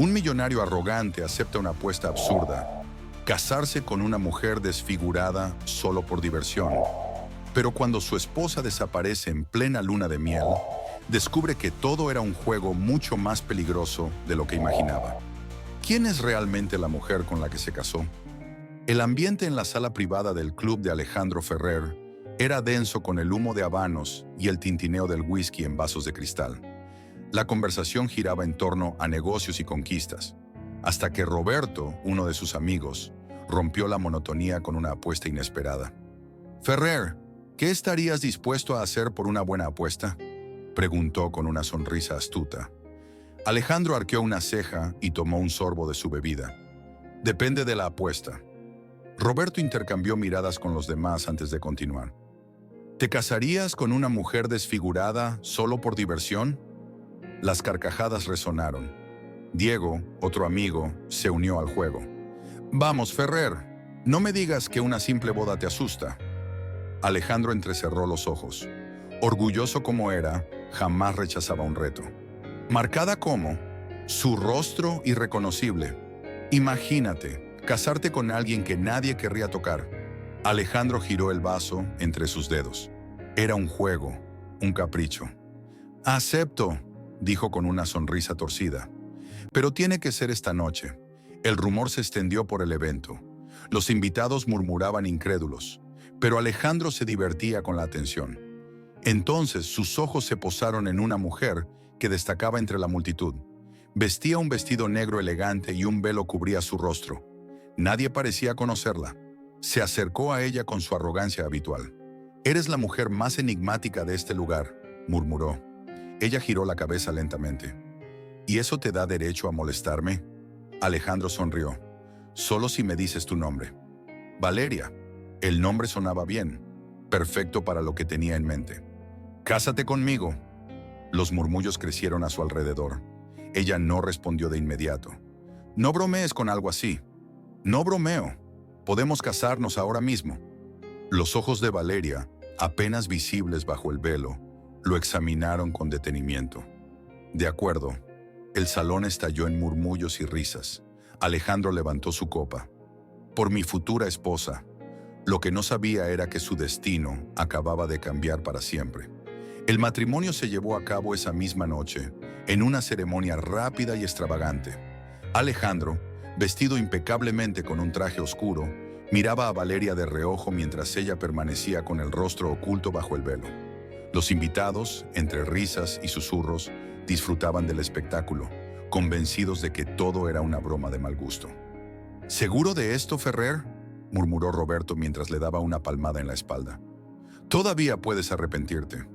Un millonario arrogante acepta una apuesta absurda: casarse con una mujer desfigurada solo por diversión. Pero cuando su esposa desaparece en plena luna de miel, descubre que todo era un juego mucho más peligroso de lo que imaginaba. ¿Quién es realmente la mujer con la que se casó? El ambiente en la sala privada del club de Alejandro Ferrer era denso, con el humo de habanos y el tintineo del whisky en vasos de cristal. La conversación giraba en torno a negocios y conquistas, hasta que Roberto, uno de sus amigos, rompió la monotonía con una apuesta inesperada. «Ferrer, ¿qué estarías dispuesto a hacer por una buena apuesta?», preguntó con una sonrisa astuta. Alejandro arqueó una ceja y tomó un sorbo de su bebida. «Depende de la apuesta». Roberto intercambió miradas con los demás antes de continuar. «¿Te casarías con una mujer desfigurada solo por diversión?». Las carcajadas resonaron. Diego, otro amigo, se unió al juego. «Vamos, Ferrer, no me digas que una simple boda te asusta». Alejandro entrecerró los ojos. Orgulloso como era, jamás rechazaba un reto. Marcada como su rostro irreconocible. Imagínate, casarte con alguien que nadie querría tocar. Alejandro giró el vaso entre sus dedos. Era un juego, un capricho. «Acepto», dijo con una sonrisa torcida. «Pero tiene que ser esta noche». El rumor se extendió por el evento. Los invitados murmuraban incrédulos, pero Alejandro se divertía con la atención. Entonces sus ojos se posaron en una mujer que destacaba entre la multitud. Vestía un vestido negro elegante y un velo cubría su rostro. Nadie parecía conocerla. Se acercó a ella con su arrogancia habitual. «Eres la mujer más enigmática de este lugar», murmuró. Ella giró la cabeza lentamente. «¿Y eso te da derecho a molestarme?». Alejandro sonrió. «Solo si me dices tu nombre». «Valeria». El nombre sonaba bien, perfecto para lo que tenía en mente. «Cásate conmigo». Los murmullos crecieron a su alrededor. Ella no respondió de inmediato. «No bromees con algo así». «No bromeo. Podemos casarnos ahora mismo». Los ojos de Valeria, apenas visibles bajo el velo, lo examinaron con detenimiento. «De acuerdo». El salón estalló en murmullos y risas. Alejandro levantó su copa. «Por mi futura esposa». Lo que no sabía era que su destino acababa de cambiar para siempre. El matrimonio se llevó a cabo esa misma noche, en una ceremonia rápida y extravagante. Alejandro, vestido impecablemente con un traje oscuro, miraba a Valeria de reojo mientras ella permanecía con el rostro oculto bajo el velo. Los invitados, entre risas y susurros, disfrutaban del espectáculo, convencidos de que todo era una broma de mal gusto. «¿Seguro de esto, Ferrer?», murmuró Roberto mientras le daba una palmada en la espalda. «Todavía puedes arrepentirte».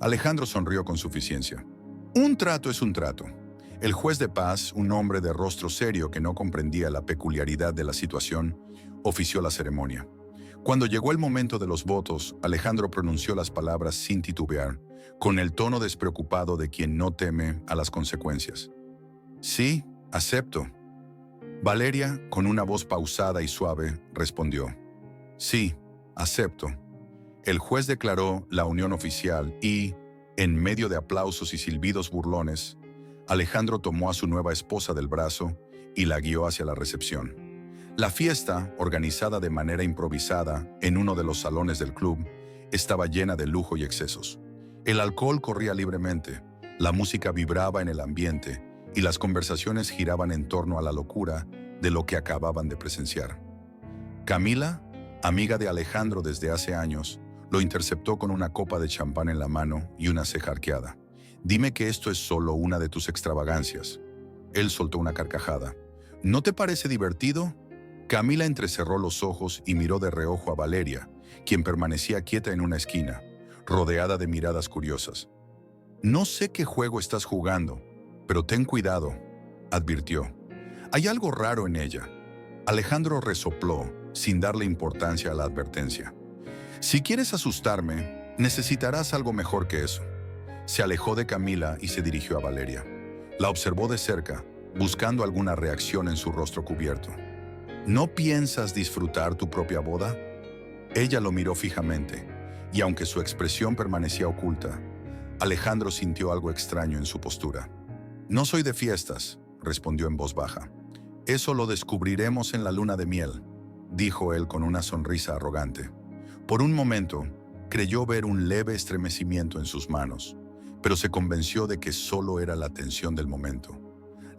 Alejandro sonrió con suficiencia. «Un trato es un trato». El juez de paz, un hombre de rostro serio que no comprendía la peculiaridad de la situación, ofició la ceremonia. Cuando llegó el momento de los votos, Alejandro pronunció las palabras sin titubear, con el tono despreocupado de quien no teme a las consecuencias. «Sí, acepto». Valeria, con una voz pausada y suave, respondió. «Sí, acepto». El juez declaró la unión oficial y, en medio de aplausos y silbidos burlones, Alejandro tomó a su nueva esposa del brazo y la guió hacia la recepción. La fiesta, organizada de manera improvisada en uno de los salones del club, estaba llena de lujo y excesos. El alcohol corría libremente, la música vibraba en el ambiente y las conversaciones giraban en torno a la locura de lo que acababan de presenciar. Camila, amiga de Alejandro desde hace años, lo interceptó con una copa de champán en la mano y una ceja arqueada. «Dime que esto es solo una de tus extravagancias». Él soltó una carcajada. «¿No te parece divertido?». Camila entrecerró los ojos y miró de reojo a Valeria, quien permanecía quieta en una esquina, rodeada de miradas curiosas. «No sé qué juego estás jugando, pero ten cuidado», advirtió. «Hay algo raro en ella». Alejandro resopló, sin darle importancia a la advertencia. «Si quieres asustarme, necesitarás algo mejor que eso». Se alejó de Camila y se dirigió a Valeria. La observó de cerca, buscando alguna reacción en su rostro cubierto. «¿No piensas disfrutar tu propia boda?». Ella lo miró fijamente, y aunque su expresión permanecía oculta, Alejandro sintió algo extraño en su postura. «No soy de fiestas», respondió en voz baja. Eso lo descubriremos en la luna de miel, dijo él con una sonrisa arrogante. Por un momento, creyó ver un leve estremecimiento en sus manos, pero se convenció de que solo era la tensión del momento.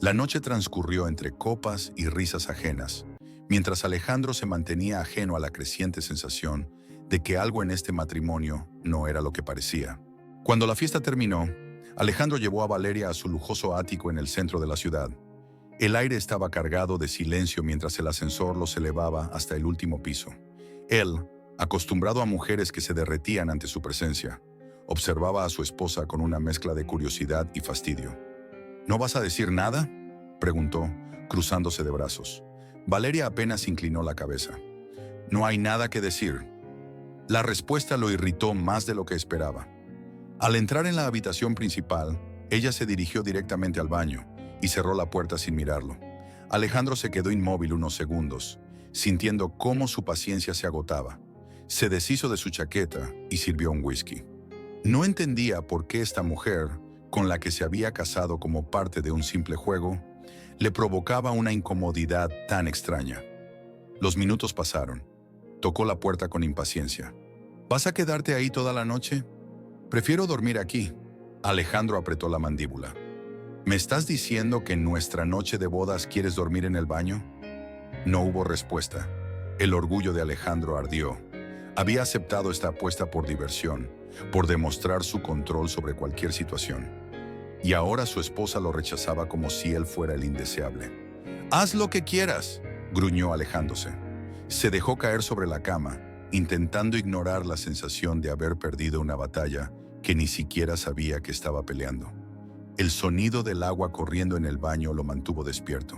La noche transcurrió entre copas y risas ajenas, mientras Alejandro se mantenía ajeno a la creciente sensación de que algo en este matrimonio no era lo que parecía. Cuando la fiesta terminó, Alejandro llevó a Valeria a su lujoso ático en el centro de la ciudad. El aire estaba cargado de silencio mientras el ascensor los elevaba hasta el último piso. Él, acostumbrado a mujeres que se derretían ante su presencia, observaba a su esposa con una mezcla de curiosidad y fastidio. ¿No vas a decir nada?, preguntó, cruzándose de brazos. Valeria apenas inclinó la cabeza. No hay nada que decir. La respuesta lo irritó más de lo que esperaba. Al entrar en la habitación principal, ella se dirigió directamente al baño y cerró la puerta sin mirarlo. Alejandro se quedó inmóvil unos segundos, sintiendo cómo su paciencia se agotaba. Se deshizo de su chaqueta y sirvió un whisky. No entendía por qué esta mujer, con la que se había casado como parte de un simple juego, le provocaba una incomodidad tan extraña. Los minutos pasaron. Tocó la puerta con impaciencia. ¿Vas a quedarte ahí toda la noche? Prefiero dormir aquí. Alejandro apretó la mandíbula. ¿Me estás diciendo que en nuestra noche de bodas quieres dormir en el baño? No hubo respuesta. El orgullo de Alejandro ardió. Había aceptado esta apuesta por diversión, por demostrar su control sobre cualquier situación. Y ahora su esposa lo rechazaba como si él fuera el indeseable. «Haz lo que quieras», gruñó alejándose. Se dejó caer sobre la cama, intentando ignorar la sensación de haber perdido una batalla que ni siquiera sabía que estaba peleando. El sonido del agua corriendo en el baño lo mantuvo despierto.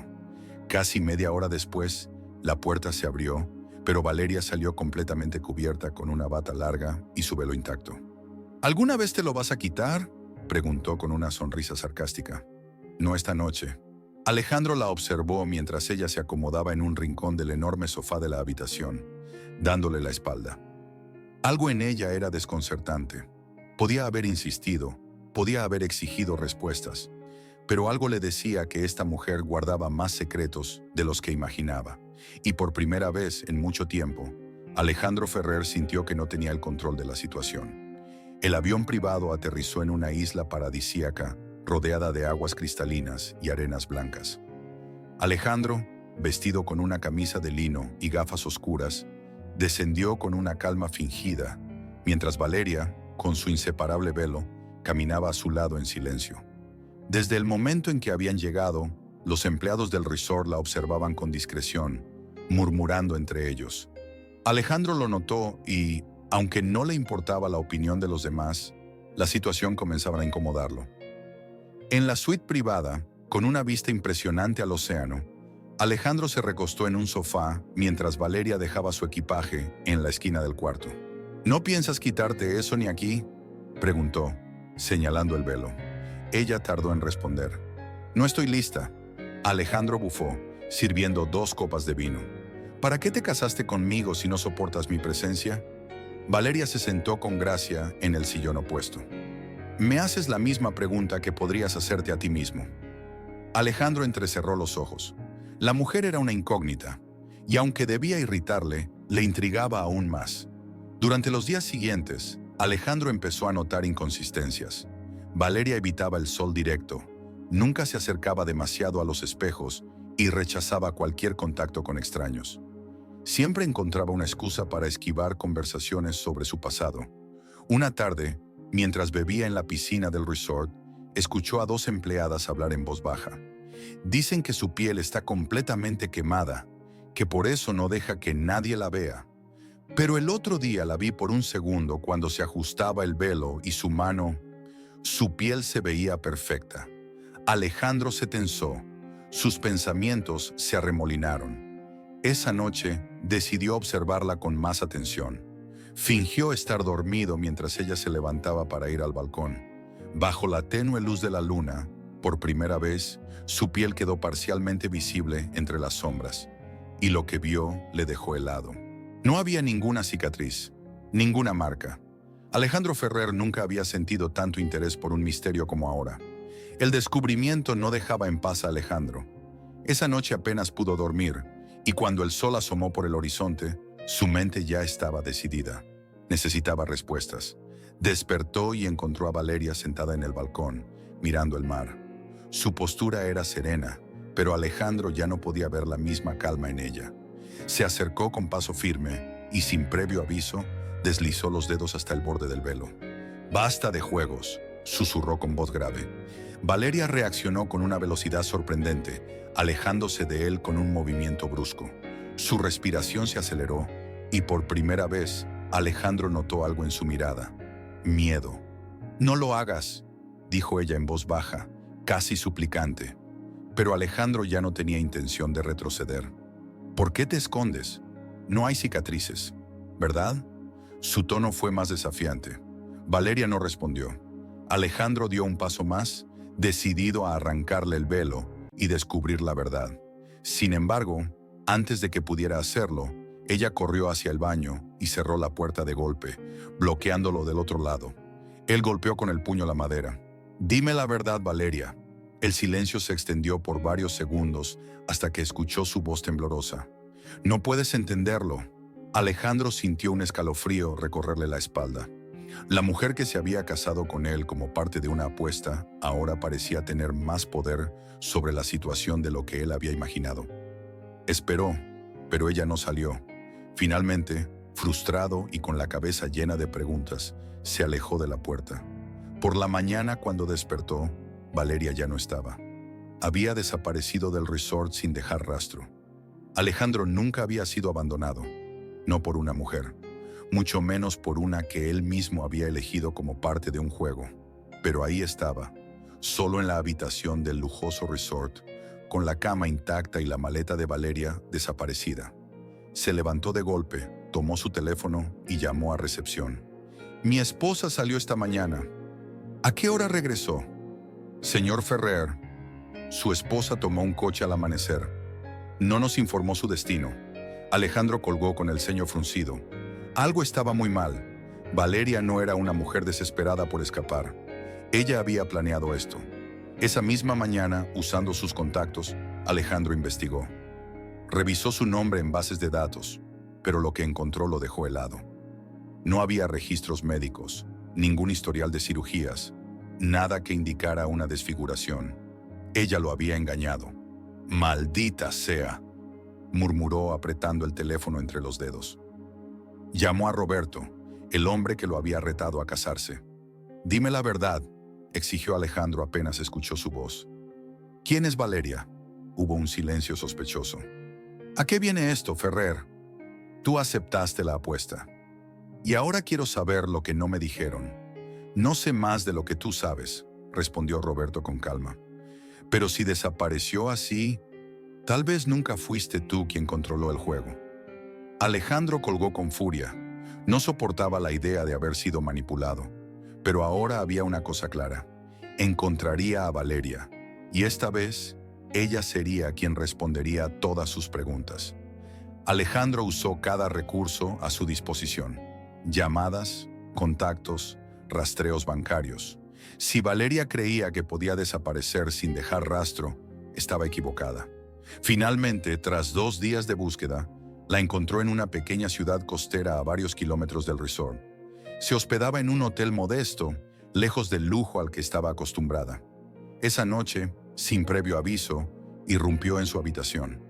Casi media hora después, la puerta se abrió, pero Valeria salió completamente cubierta con una bata larga y su velo intacto. «¿Alguna vez te lo vas a quitar?», preguntó con una sonrisa sarcástica. «No esta noche». Alejandro la observó mientras ella se acomodaba en un rincón del enorme sofá de la habitación, dándole la espalda. Algo en ella era desconcertante. Podía haber insistido, podía haber exigido respuestas, pero algo le decía que esta mujer guardaba más secretos de los que imaginaba. Y por primera vez en mucho tiempo, Alejandro Ferrer sintió que no tenía el control de la situación. El avión privado aterrizó en una isla paradisíaca, rodeada de aguas cristalinas y arenas blancas. Alejandro, vestido con una camisa de lino y gafas oscuras, descendió con una calma fingida, mientras Valeria, con su inseparable velo, caminaba a su lado en silencio. Desde el momento en que habían llegado, los empleados del resort la observaban con discreción, murmurando entre ellos. Alejandro lo notó y, aunque no le importaba la opinión de los demás, la situación comenzaba a incomodarlo. En la suite privada, con una vista impresionante al océano, Alejandro se recostó en un sofá mientras Valeria dejaba su equipaje en la esquina del cuarto. «¿No piensas quitarte eso ni aquí?», preguntó, señalando el velo. Ella tardó en responder. «No estoy lista». Alejandro bufó, sirviendo 2 copas de vino. «¿Para qué te casaste conmigo si no soportas mi presencia?». Valeria se sentó con gracia en el sillón opuesto. «Me haces la misma pregunta que podrías hacerte a ti mismo». Alejandro entrecerró los ojos. La mujer era una incógnita, y aunque debía irritarle, le intrigaba aún más. Durante los días siguientes, Alejandro empezó a notar inconsistencias. Valeria evitaba el sol directo, nunca se acercaba demasiado a los espejos y rechazaba cualquier contacto con extraños. Siempre encontraba una excusa para esquivar conversaciones sobre su pasado. Una tarde, mientras bebía en la piscina del resort, escuchó a 2 empleadas hablar en voz baja. Dicen que su piel está completamente quemada, que por eso no deja que nadie la vea. Pero el otro día la vi por un segundo cuando se ajustaba el velo y su mano, su piel se veía perfecta. Alejandro se tensó, sus pensamientos se arremolinaron. Esa noche decidió observarla con más atención. Fingió estar dormido mientras ella se levantaba para ir al balcón. Bajo la tenue luz de la luna, por primera vez, su piel quedó parcialmente visible entre las sombras, y lo que vio le dejó helado. No había ninguna cicatriz, ninguna marca. Alejandro Ferrer nunca había sentido tanto interés por un misterio como ahora. El descubrimiento no dejaba en paz a Alejandro. Esa noche apenas pudo dormir, y cuando el sol asomó por el horizonte, su mente ya estaba decidida. Necesitaba respuestas. Despertó y encontró a Valeria sentada en el balcón, mirando el mar. Su postura era serena, pero Alejandro ya no podía ver la misma calma en ella. Se acercó con paso firme y, sin previo aviso, deslizó los dedos hasta el borde del velo. «Basta de juegos», susurró con voz grave. Valeria reaccionó con una velocidad sorprendente, alejándose de él con un movimiento brusco. Su respiración se aceleró y por primera vez Alejandro notó algo en su mirada: miedo. «No lo hagas», dijo ella en voz baja, casi suplicante. Pero Alejandro ya no tenía intención de retroceder. «¿Por qué te escondes? No hay cicatrices, ¿verdad?». Su tono fue más desafiante. Valeria no respondió. Alejandro dio un paso más, decidido a arrancarle el velo y descubrir la verdad. Sin embargo, antes de que pudiera hacerlo, ella corrió hacia el baño y cerró la puerta de golpe, bloqueándolo del otro lado. Él golpeó con el puño la madera. «Dime la verdad, Valeria». El silencio se extendió por varios segundos hasta que escuchó su voz temblorosa. «No puedes entenderlo». Alejandro sintió un escalofrío recorrerle la espalda. La mujer que se había casado con él como parte de una apuesta ahora parecía tener más poder sobre la situación de lo que él había imaginado. Esperó, pero ella no salió. Finalmente, frustrado y con la cabeza llena de preguntas, se alejó de la puerta. Por la mañana, cuando despertó, Valeria ya no estaba. Había desaparecido del resort sin dejar rastro. Alejandro nunca había sido abandonado, no por una mujer, mucho menos por una que él mismo había elegido como parte de un juego. Pero ahí estaba, solo en la habitación del lujoso resort, con la cama intacta y la maleta de Valeria desaparecida. Se levantó de golpe, tomó su teléfono y llamó a recepción. «Mi esposa salió esta mañana». «¿A qué hora regresó?» «Señor Ferrer, su esposa tomó un coche al amanecer. No nos informó su destino». Alejandro colgó con el ceño fruncido. Algo estaba muy mal. Valeria no era una mujer desesperada por escapar. Ella había planeado esto. Esa misma mañana, usando sus contactos, Alejandro investigó. Revisó su nombre en bases de datos, pero lo que encontró lo dejó helado. No había registros médicos, ningún historial de cirugías, nada que indicara una desfiguración. Ella lo había engañado. «Maldita sea», murmuró apretando el teléfono entre los dedos. Llamó a Roberto, el hombre que lo había retado a casarse. «Dime la verdad», exigió Alejandro apenas escuchó su voz. «¿Quién es Valeria?». Hubo un silencio sospechoso. «¿A qué viene esto, Ferrer? Tú aceptaste la apuesta. Y ahora quiero saber lo que no me dijeron». «No sé más de lo que tú sabes», respondió Roberto con calma. «Pero si desapareció así, tal vez nunca fuiste tú quien controló el juego». Alejandro colgó con furia. No soportaba la idea de haber sido manipulado. Pero ahora había una cosa clara. Encontraría a Valeria. Y esta vez, ella sería quien respondería a todas sus preguntas. Alejandro usó cada recurso a su disposición. Llamadas, contactos, rastreos bancarios. Si Valeria creía que podía desaparecer sin dejar rastro, estaba equivocada. Finalmente, tras 2 días de búsqueda, la encontró en una pequeña ciudad costera a varios kilómetros del resort. Se hospedaba en un hotel modesto, lejos del lujo al que estaba acostumbrada. Esa noche, sin previo aviso, irrumpió en su habitación.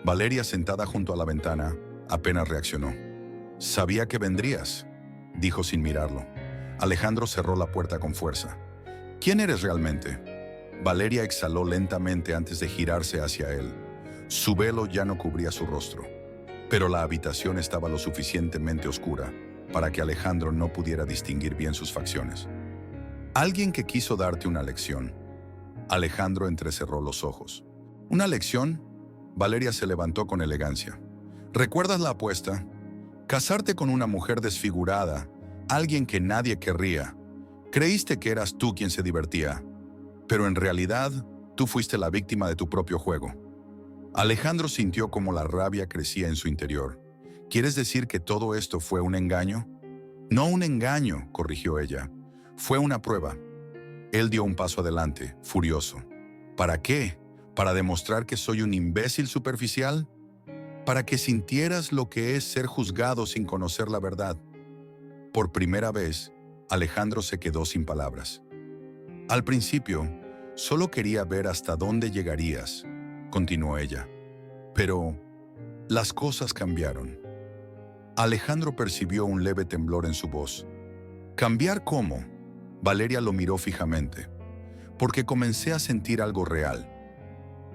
Valeria, sentada junto a la ventana, apenas reaccionó. «Sabía que vendrías», dijo sin mirarlo. Alejandro cerró la puerta con fuerza. «¿Quién eres realmente?». Valeria exhaló lentamente antes de girarse hacia él. Su velo ya no cubría su rostro, pero la habitación estaba lo suficientemente oscura para que Alejandro no pudiera distinguir bien sus facciones. «Alguien que quiso darte una lección». Alejandro entrecerró los ojos. «¿Una lección?». Valeria se levantó con elegancia. «¿Recuerdas la apuesta? Casarte con una mujer desfigurada, alguien que nadie querría. Creíste que eras tú quien se divertía, pero en realidad tú fuiste la víctima de tu propio juego». Alejandro sintió como la rabia crecía en su interior. «¿Quieres decir que todo esto fue un engaño?». «No un engaño», corrigió ella. «Fue una prueba». Él dio un paso adelante, furioso. ¿Para qué? ¿Para demostrar que soy un imbécil superficial? ¿Para que sintieras lo que es ser juzgado sin conocer la verdad? Por primera vez, Alejandro se quedó sin palabras. Al principio, solo quería ver hasta dónde llegarías, continuó ella. Pero las cosas cambiaron. Alejandro percibió un leve temblor en su voz. ¿Cambiar cómo? Valeria lo miró fijamente. Porque comencé a sentir algo real.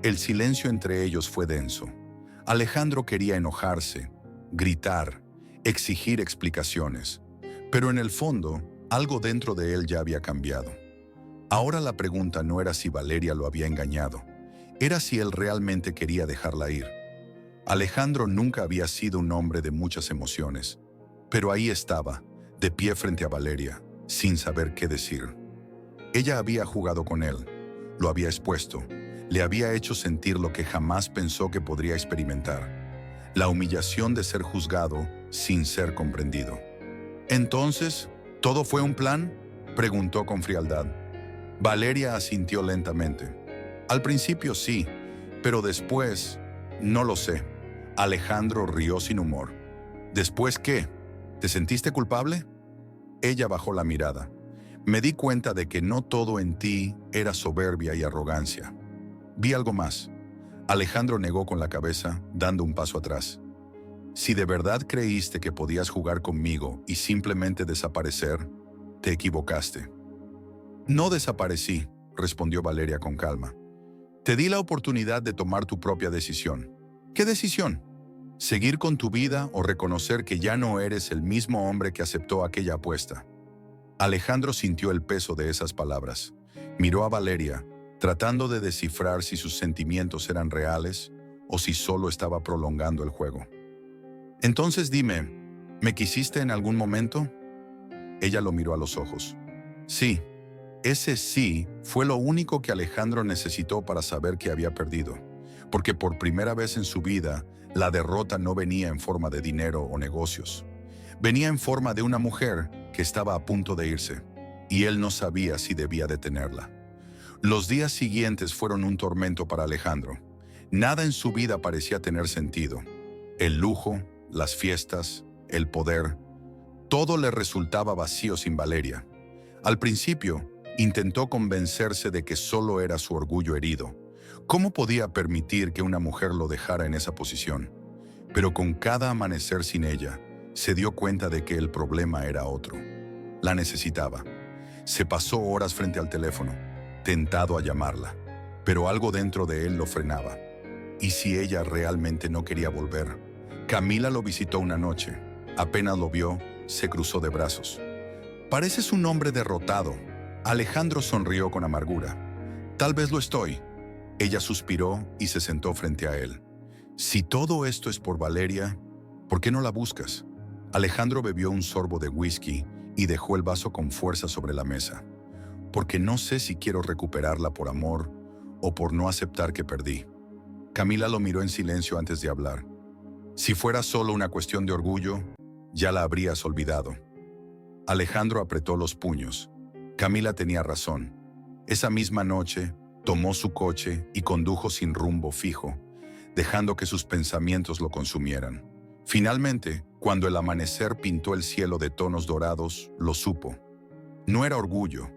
El silencio entre ellos fue denso. Alejandro quería enojarse, gritar, exigir explicaciones. Pero en el fondo, algo dentro de él ya había cambiado. Ahora la pregunta no era si Valeria lo había engañado, era si él realmente quería dejarla ir. Alejandro nunca había sido un hombre de muchas emociones, pero ahí estaba, de pie frente a Valeria, sin saber qué decir. Ella había jugado con él, lo había expuesto, le había hecho sentir lo que jamás pensó que podría experimentar, la humillación de ser juzgado sin ser comprendido. ¿Entonces, todo fue un plan?, preguntó con frialdad. Valeria asintió lentamente. Al principio sí, pero después, no lo sé. Alejandro rió sin humor. ¿Después qué? ¿Te sentiste culpable? Ella bajó la mirada. Me di cuenta de que no todo en ti era soberbia y arrogancia. Vi algo más. Alejandro negó con la cabeza, dando un paso atrás. Si de verdad creíste que podías jugar conmigo y simplemente desaparecer, te equivocaste. No desaparecí, respondió Valeria con calma. Te di la oportunidad de tomar tu propia decisión. ¿Qué decisión? ¿Seguir con tu vida o reconocer que ya no eres el mismo hombre que aceptó aquella apuesta? Alejandro sintió el peso de esas palabras. Miró a Valeria, tratando de descifrar si sus sentimientos eran reales o si solo estaba prolongando el juego. Entonces dime, ¿me quisiste en algún momento? Ella lo miró a los ojos. Sí, ese sí fue lo único que Alejandro necesitó para saber que había perdido, porque por primera vez en su vida, la derrota no venía en forma de dinero o negocios. Venía en forma de una mujer que estaba a punto de irse, y él no sabía si debía detenerla. Los días siguientes fueron un tormento para Alejandro. Nada en su vida parecía tener sentido. El lujo, las fiestas, el poder, todo le resultaba vacío sin Valeria. Al principio, intentó convencerse de que solo era su orgullo herido. ¿Cómo podía permitir que una mujer lo dejara en esa posición? Pero con cada amanecer sin ella, se dio cuenta de que el problema era otro. La necesitaba. Se pasó horas frente al teléfono, tentado a llamarla, pero algo dentro de él lo frenaba. ¿Y si ella realmente no quería volver? Camila lo visitó una noche. Apenas lo vio, se cruzó de brazos. «Pareces un hombre derrotado». Alejandro sonrió con amargura. «Tal vez lo estoy». Ella suspiró y se sentó frente a él. «Si todo esto es por Valeria, ¿por qué no la buscas?» Alejandro bebió un sorbo de whisky y dejó el vaso con fuerza sobre la mesa. «Porque no sé si quiero recuperarla por amor o por no aceptar que perdí». Camila lo miró en silencio antes de hablar. «Si fuera solo una cuestión de orgullo, ya la habrías olvidado». Alejandro apretó los puños. Camila tenía razón. Esa misma noche, tomó su coche y condujo sin rumbo fijo, dejando que sus pensamientos lo consumieran. Finalmente, cuando el amanecer pintó el cielo de tonos dorados, lo supo. No era orgullo,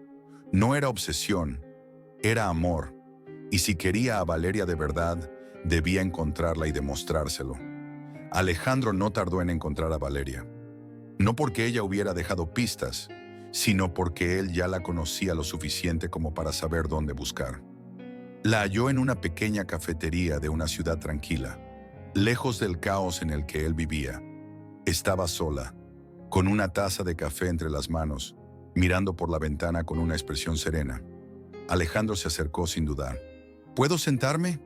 no era obsesión, era amor. Y si quería a Valeria de verdad, debía encontrarla y demostrárselo. Alejandro no tardó en encontrar a Valeria. No porque ella hubiera dejado pistas, sino porque él ya la conocía lo suficiente como para saber dónde buscar. La halló en una pequeña cafetería de una ciudad tranquila, lejos del caos en el que él vivía. Estaba sola, con una taza de café entre las manos, mirando por la ventana con una expresión serena. Alejandro se acercó sin dudar. ¿Puedo sentarme?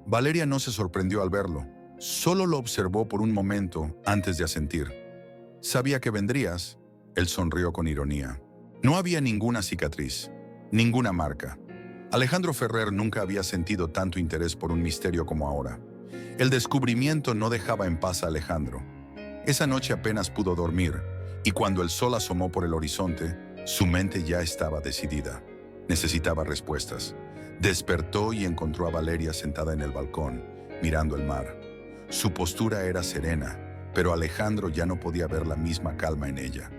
Valeria no se sorprendió al verlo, solo lo observó por un momento antes de asentir. Sabía que vendrías. Él sonrió con ironía. No había ninguna cicatriz, ninguna marca. Alejandro Ferrer nunca había sentido tanto interés por un misterio como ahora. El descubrimiento no dejaba en paz a Alejandro. Esa noche apenas pudo dormir, y cuando el sol asomó por el horizonte, su mente ya estaba decidida. Necesitaba respuestas. Despertó y encontró a Valeria sentada en el balcón, mirando el mar. Su postura era serena, pero Alejandro ya no podía ver la misma calma en ella.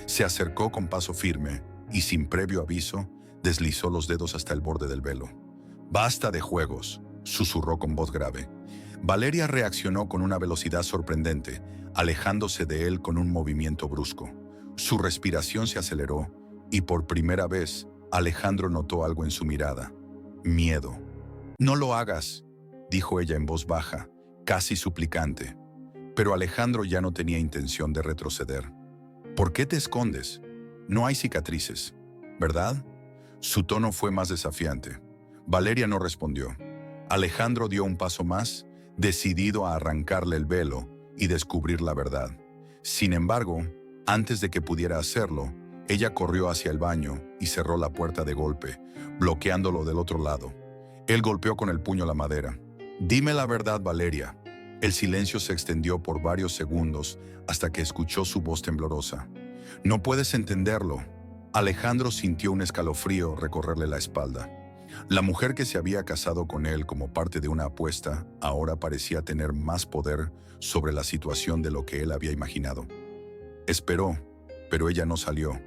Se acercó con paso firme y, sin previo aviso, deslizó los dedos hasta el borde del velo. «Basta de juegos», susurró con voz grave. Valeria reaccionó con una velocidad sorprendente, alejándose de él con un movimiento brusco. Su respiración se aceleró y por primera vez Alejandro notó algo en su mirada: miedo. «No lo hagas», dijo ella en voz baja, casi suplicante. Pero Alejandro ya no tenía intención de retroceder. «¿Por qué te escondes? No hay cicatrices, ¿verdad?». Su tono fue más desafiante. Valeria no respondió. Alejandro dio un paso más, decidido a arrancarle el velo y descubrir la verdad. Sin embargo, antes de que pudiera hacerlo, ella corrió hacia el baño y cerró la puerta de golpe, bloqueándolo del otro lado. Él golpeó con el puño la madera. «Dime la verdad, Valeria». El silencio se extendió por varios segundos hasta que escuchó su voz temblorosa. «No puedes entenderlo». Alejandro sintió un escalofrío recorrerle la espalda. La mujer que se había casado con él como parte de una apuesta ahora parecía tener más poder sobre la situación de lo que él había imaginado. Esperó, pero ella no salió.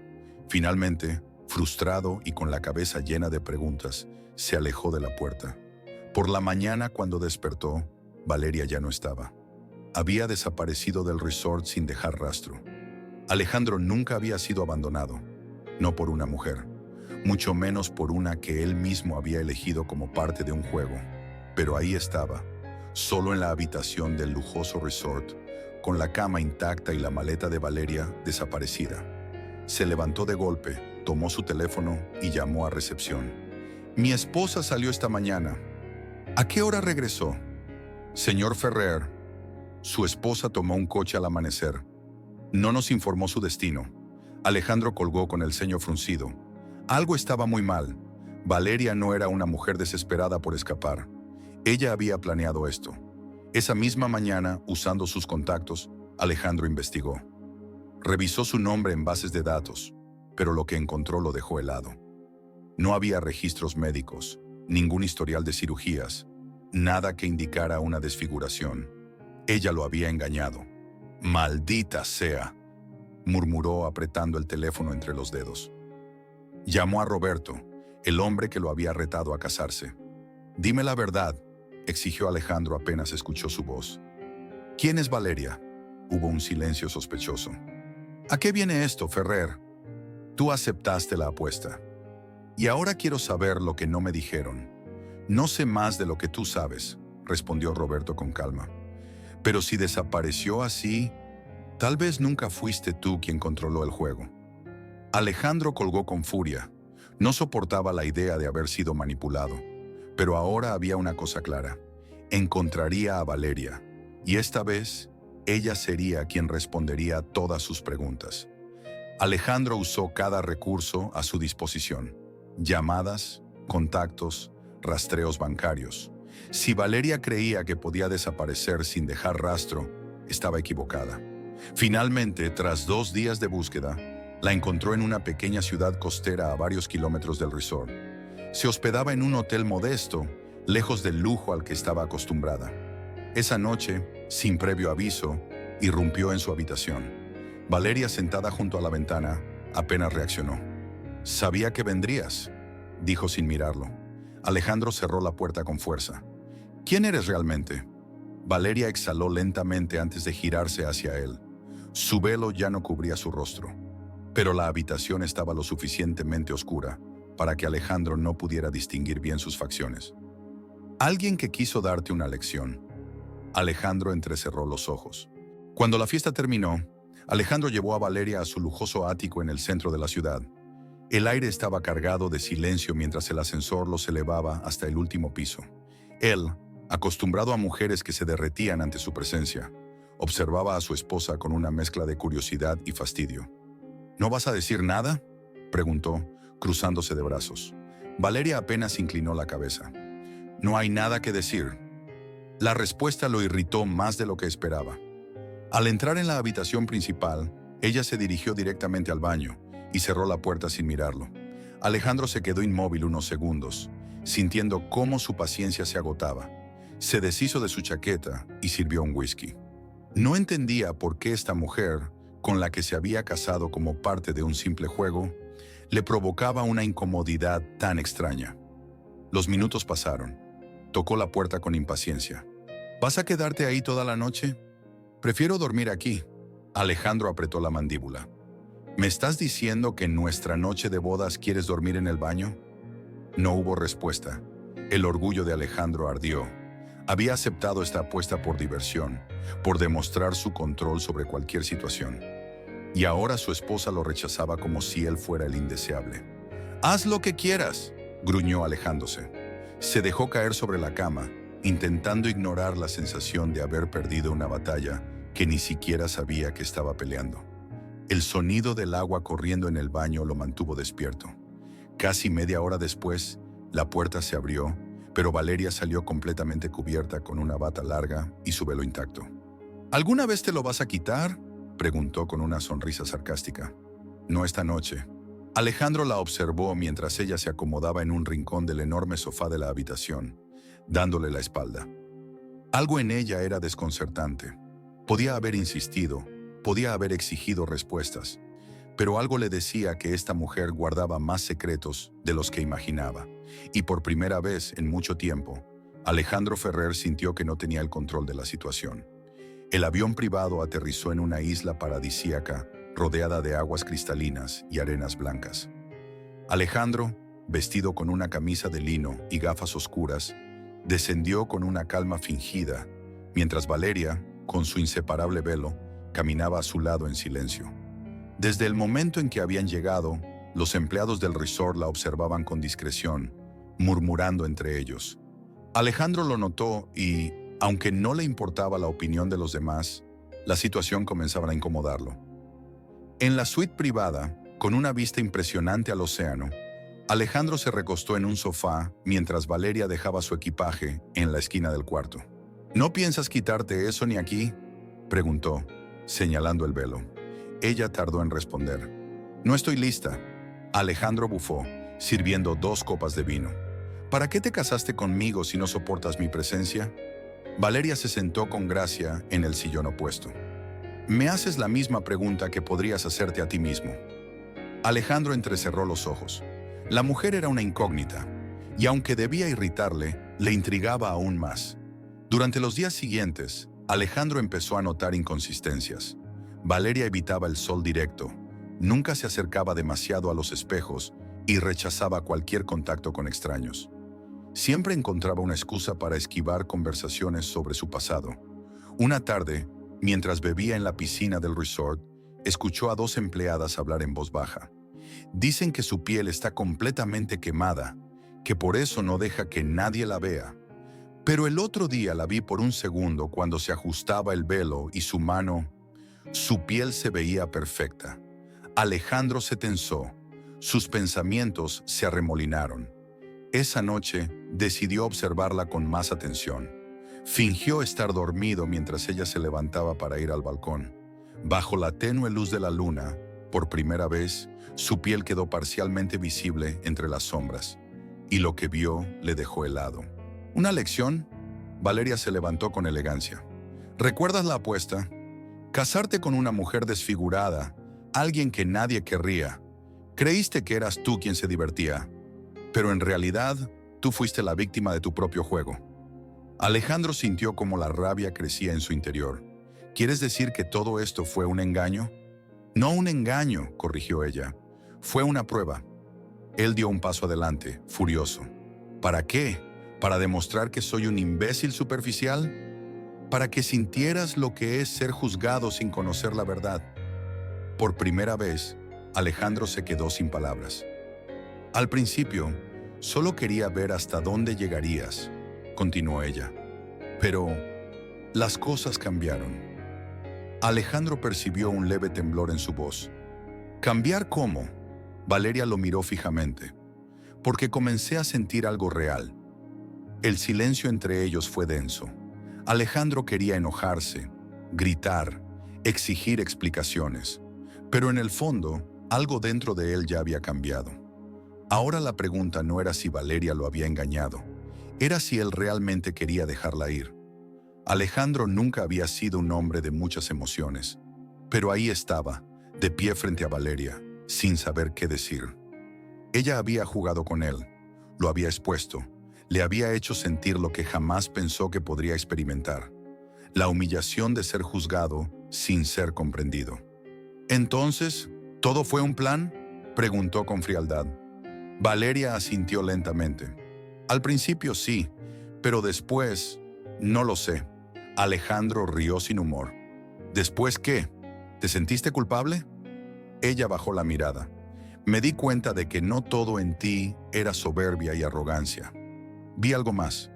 Finalmente, frustrado y con la cabeza llena de preguntas, se alejó de la puerta. Por la mañana, cuando despertó, Valeria ya no estaba. Había desaparecido del resort sin dejar rastro. Alejandro nunca había sido abandonado, no por una mujer, mucho menos por una que él mismo había elegido como parte de un juego. Pero ahí estaba, solo en la habitación del lujoso resort, con la cama intacta y la maleta de Valeria desaparecida. Se levantó de golpe, tomó su teléfono y llamó a recepción. «Mi esposa salió esta mañana». «¿A qué hora regresó?» «Señor Ferrer, su esposa tomó un coche al amanecer. No nos informó su destino». Alejandro colgó con el ceño fruncido. Algo estaba muy mal. Valeria no era una mujer desesperada por escapar. Ella había planeado esto. Esa misma mañana, usando sus contactos, Alejandro investigó. Revisó su nombre en bases de datos, pero lo que encontró lo dejó helado. No había registros médicos, ningún historial de cirugías, nada que indicara una desfiguración. Ella lo había engañado. «Maldita sea», murmuró apretando el teléfono entre los dedos. Llamó a Roberto, el hombre que lo había retado a casarse. «Dime la verdad», exigió Alejandro apenas escuchó su voz. «¿Quién es Valeria?». Hubo un silencio sospechoso. «¿A qué viene esto, Ferrer? Tú aceptaste la apuesta. Y ahora quiero saber lo que no me dijeron». «No sé más de lo que tú sabes», respondió Roberto con calma. «Pero si desapareció así, tal vez nunca fuiste tú quien controló el juego». Alejandro colgó con furia. No soportaba la idea de haber sido manipulado. Pero ahora había una cosa clara. Encontraría a Valeria. Y esta vez, ella sería quien respondería a todas sus preguntas. Alejandro usó cada recurso a su disposición. Llamadas, contactos, rastreos bancarios. Si Valeria creía que podía desaparecer sin dejar rastro, estaba equivocada. Finalmente, tras 2 días de búsqueda, la encontró en una pequeña ciudad costera a varios kilómetros del resort. Se hospedaba en un hotel modesto, lejos del lujo al que estaba acostumbrada. Esa noche, sin previo aviso, irrumpió en su habitación. Valeria, sentada junto a la ventana, apenas reaccionó. «Sabía que vendrías», dijo sin mirarlo. Alejandro cerró la puerta con fuerza. «¿Quién eres realmente?». Valeria exhaló lentamente antes de girarse hacia él. Su velo ya no cubría su rostro, pero la habitación estaba lo suficientemente oscura para que Alejandro no pudiera distinguir bien sus facciones. «Alguien que quiso darte una lección». Alejandro entrecerró los ojos. Cuando la fiesta terminó, Alejandro llevó a Valeria a su lujoso ático en el centro de la ciudad. El aire estaba cargado de silencio mientras el ascensor los elevaba hasta el último piso. Él, acostumbrado a mujeres que se derretían ante su presencia, observaba a su esposa con una mezcla de curiosidad y fastidio. «¿No vas a decir nada?», preguntó, cruzándose de brazos. Valeria apenas inclinó la cabeza. «No hay nada que decir». La respuesta lo irritó más de lo que esperaba. Al entrar en la habitación principal, ella se dirigió directamente al baño y cerró la puerta sin mirarlo. Alejandro se quedó inmóvil unos segundos, sintiendo cómo su paciencia se agotaba. Se deshizo de su chaqueta y sirvió un whisky. No entendía por qué esta mujer, con la que se había casado como parte de un simple juego, le provocaba una incomodidad tan extraña. Los minutos pasaron. Tocó la puerta con impaciencia. ¿Vas a quedarte ahí toda la noche? Prefiero dormir aquí. Alejandro apretó la mandíbula. ¿Me estás diciendo que en nuestra noche de bodas quieres dormir en el baño? No hubo respuesta. El orgullo de Alejandro ardió. Había aceptado esta apuesta por diversión, por demostrar su control sobre cualquier situación. Y ahora su esposa lo rechazaba como si él fuera el indeseable. «Haz lo que quieras», gruñó alejándose. Se dejó caer sobre la cama, intentando ignorar la sensación de haber perdido una batalla que ni siquiera sabía que estaba peleando. El sonido del agua corriendo en el baño lo mantuvo despierto. Casi media hora después, la puerta se abrió, pero Valeria salió completamente cubierta con una bata larga y su velo intacto. «¿Alguna vez te lo vas a quitar?», preguntó con una sonrisa sarcástica. «No esta noche». Alejandro la observó mientras ella se acomodaba en un rincón del enorme sofá de la habitación, dándole la espalda. Algo en ella era desconcertante. Podía haber insistido, podía haber exigido respuestas, pero algo le decía que esta mujer guardaba más secretos de los que imaginaba, y por primera vez en mucho tiempo, Alejandro Ferrer sintió que no tenía el control de la situación. El avión privado aterrizó en una isla paradisíaca, rodeada de aguas cristalinas y arenas blancas. Alejandro, vestido con una camisa de lino y gafas oscuras, descendió con una calma fingida, mientras Valeria, con su inseparable velo, caminaba a su lado en silencio. Desde el momento en que habían llegado, los empleados del resort la observaban con discreción, murmurando entre ellos. Alejandro lo notó y, aunque no le importaba la opinión de los demás, la situación comenzaba a incomodarlo. En la suite privada, con una vista impresionante al océano, Alejandro se recostó en un sofá mientras Valeria dejaba su equipaje en la esquina del cuarto. «¿No piensas quitarte eso ni aquí?», preguntó, señalando el velo. Ella tardó en responder. «No estoy lista». Alejandro bufó, sirviendo 2 copas de vino. «¿Para qué te casaste conmigo si no soportas mi presencia?». Valeria se sentó con gracia en el sillón opuesto. «Me haces la misma pregunta que podrías hacerte a ti mismo». Alejandro entrecerró los ojos. La mujer era una incógnita, y aunque debía irritarle, le intrigaba aún más. Durante los días siguientes, Alejandro empezó a notar inconsistencias. Valeria evitaba el sol directo, nunca se acercaba demasiado a los espejos y rechazaba cualquier contacto con extraños. Siempre encontraba una excusa para esquivar conversaciones sobre su pasado. Una tarde, mientras bebía en la piscina del resort, escuchó a 2 empleadas hablar en voz baja. Dicen que su piel está completamente quemada, que por eso no deja que nadie la vea. Pero el otro día la vi por un segundo cuando se ajustaba el velo y su mano, su piel se veía perfecta. Alejandro se tensó, sus pensamientos se arremolinaron. Esa noche decidió observarla con más atención. Fingió estar dormido mientras ella se levantaba para ir al balcón. Bajo la tenue luz de la luna, por primera vez, su piel quedó parcialmente visible entre las sombras, y lo que vio le dejó helado. ¿Una lección? Valeria se levantó con elegancia. ¿Recuerdas la apuesta? Casarte con una mujer desfigurada, alguien que nadie querría. Creíste que eras tú quien se divertía, pero en realidad tú fuiste la víctima de tu propio juego. Alejandro sintió como la rabia crecía en su interior. ¿Quieres decir que todo esto fue un engaño? No un engaño, corrigió ella. Fue una prueba. Él dio un paso adelante, furioso. ¿Para qué? ¿Para demostrar que soy un imbécil superficial? ¿Para que sintieras lo que es ser juzgado sin conocer la verdad? Por primera vez, Alejandro se quedó sin palabras. Al principio, solo quería ver hasta dónde llegarías, continuó ella. Pero las cosas cambiaron. Alejandro percibió un leve temblor en su voz. ¿Cambiar cómo? Valeria lo miró fijamente. Porque comencé a sentir algo real. El silencio entre ellos fue denso. Alejandro quería enojarse, gritar, exigir explicaciones. Pero en el fondo, algo dentro de él ya había cambiado. Ahora la pregunta no era si Valeria lo había engañado, era si él realmente quería dejarla ir. Alejandro nunca había sido un hombre de muchas emociones, pero ahí estaba, de pie frente a Valeria, sin saber qué decir. Ella había jugado con él, lo había expuesto, le había hecho sentir lo que jamás pensó que podría experimentar, la humillación de ser juzgado sin ser comprendido. «¿Entonces, todo fue un plan?», preguntó con frialdad. Valeria asintió lentamente. «Al principio sí, pero después, no lo sé». Alejandro rió sin humor. «¿Después qué? ¿Te sentiste culpable?». Ella bajó la mirada. «Me di cuenta de que no todo en ti era soberbia y arrogancia. Vi algo más».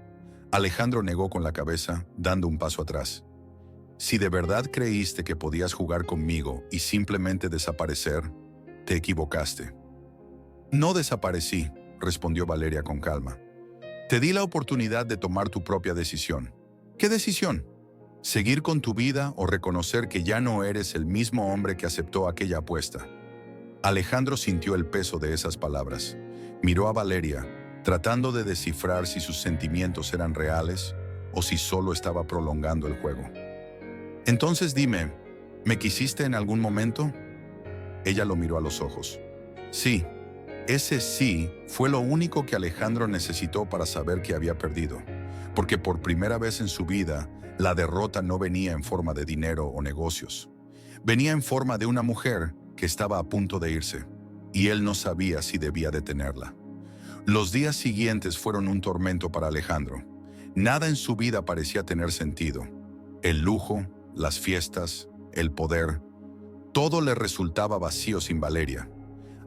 Alejandro negó con la cabeza, dando un paso atrás. «Si de verdad creíste que podías jugar conmigo y simplemente desaparecer, te equivocaste». «No desaparecí», respondió Valeria con calma. «Te di la oportunidad de tomar tu propia decisión». «¿Qué decisión? ¿Seguir con tu vida o reconocer que ya no eres el mismo hombre que aceptó aquella apuesta?». Alejandro sintió el peso de esas palabras. Miró a Valeria, tratando de descifrar si sus sentimientos eran reales o si solo estaba prolongando el juego. «Entonces dime, ¿me quisiste en algún momento?». Ella lo miró a los ojos. «Sí». Ese sí fue lo único que Alejandro necesitó para saber que había perdido, porque por primera vez en su vida, la derrota no venía en forma de dinero o negocios. Venía en forma de una mujer que estaba a punto de irse, y él no sabía si debía detenerla. Los días siguientes fueron un tormento para Alejandro. Nada en su vida parecía tener sentido. El lujo, las fiestas, el poder, todo le resultaba vacío sin Valeria.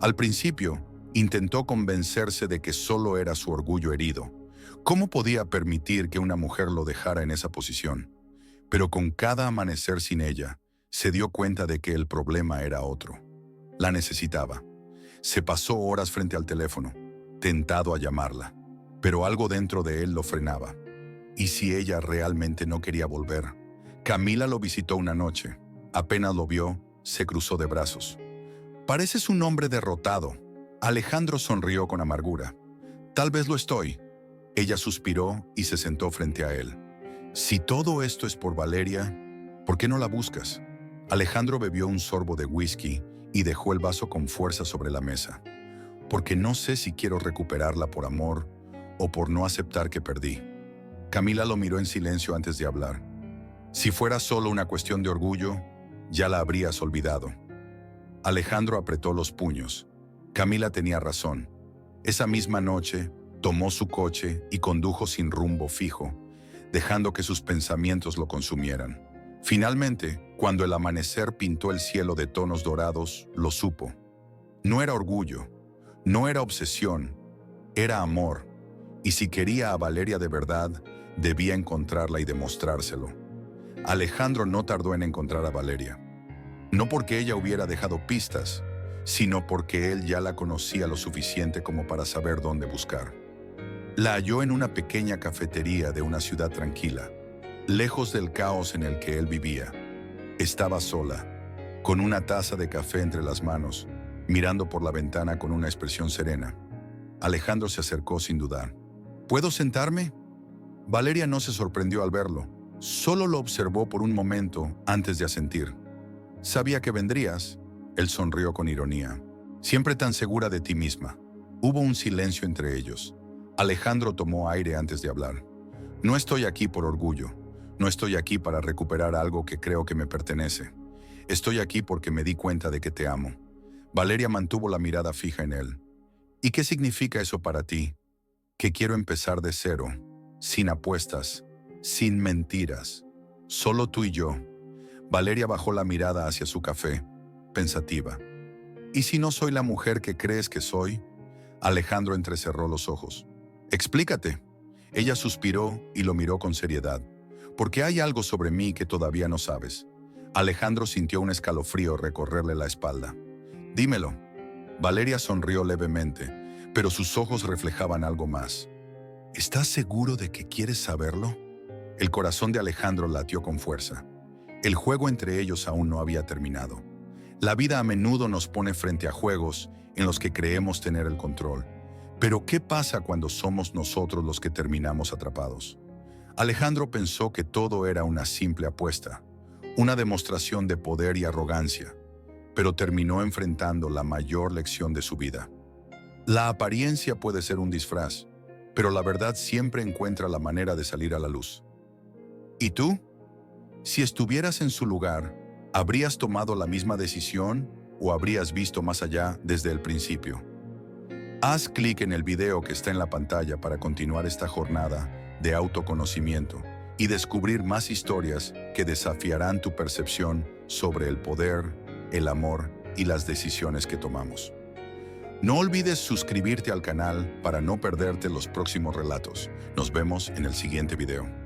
Al principio, intentó convencerse de que solo era su orgullo herido. ¿Cómo podía permitir que una mujer lo dejara en esa posición? Pero con cada amanecer sin ella, se dio cuenta de que el problema era otro. La necesitaba. Se pasó horas frente al teléfono, tentado a llamarla, pero algo dentro de él lo frenaba. ¿Y si ella realmente no quería volver? Camila lo visitó una noche. Apenas lo vio, se cruzó de brazos. «Pareces un hombre derrotado». Alejandro sonrió con amargura. «Tal vez lo estoy». Ella suspiró y se sentó frente a él. «Si todo esto es por Valeria, ¿por qué no la buscas?». Alejandro bebió un sorbo de whisky y dejó el vaso con fuerza sobre la mesa. «Porque no sé si quiero recuperarla por amor o por no aceptar que perdí». Camila lo miró en silencio antes de hablar. «Si fuera solo una cuestión de orgullo, ya la habrías olvidado». Alejandro apretó los puños. Camila tenía razón. Esa misma noche, tomó su coche y condujo sin rumbo fijo, dejando que sus pensamientos lo consumieran. Finalmente, cuando el amanecer pintó el cielo de tonos dorados, lo supo. No era orgullo, no era obsesión, era amor. Y si quería a Valeria de verdad, debía encontrarla y demostrárselo. Alejandro no tardó en encontrar a Valeria. No porque ella hubiera dejado pistas, sino porque él ya la conocía lo suficiente como para saber dónde buscar. La halló en una pequeña cafetería de una ciudad tranquila, lejos del caos en el que él vivía. Estaba sola, con una taza de café entre las manos, mirando por la ventana con una expresión serena. Alejandro se acercó sin dudar. ¿Puedo sentarme? Valeria no se sorprendió al verlo, solo lo observó por un momento antes de asentir. Sabía que vendrías. Él sonrió con ironía. Siempre tan segura de ti misma. Hubo un silencio entre ellos. Alejandro tomó aire antes de hablar. No estoy aquí por orgullo. No estoy aquí para recuperar algo que creo que me pertenece. Estoy aquí porque me di cuenta de que te amo. Valeria mantuvo la mirada fija en él. ¿Y qué significa eso para ti? Que quiero empezar de cero, sin apuestas, sin mentiras. Solo tú y yo. Valeria bajó la mirada hacia su café, pensativa. ¿Y si no soy la mujer que crees que soy? Alejandro entrecerró los ojos. Explícate. Ella suspiró y lo miró con seriedad. Porque hay algo sobre mí que todavía no sabes. Alejandro sintió un escalofrío recorrerle la espalda. Dímelo. Valeria sonrió levemente, pero sus ojos reflejaban algo más. ¿Estás seguro de que quieres saberlo? El corazón de Alejandro latió con fuerza. El juego entre ellos aún no había terminado. La vida a menudo nos pone frente a juegos en los que creemos tener el control, Pero ¿qué pasa cuando somos nosotros los que terminamos atrapados? Alejandro pensó que todo era una simple apuesta, una demostración de poder y arrogancia, pero terminó enfrentando la mayor lección de su vida. La apariencia puede ser un disfraz, pero la verdad siempre encuentra la manera de salir a la luz. ¿Y tú? Si estuvieras en su lugar, ¿habrías tomado la misma decisión o habrías visto más allá desde el principio? Haz clic en el video que está en la pantalla para continuar esta jornada de autoconocimiento y descubrir más historias que desafiarán tu percepción sobre el poder, el amor y las decisiones que tomamos. No olvides suscribirte al canal para no perderte los próximos relatos. Nos vemos en el siguiente video.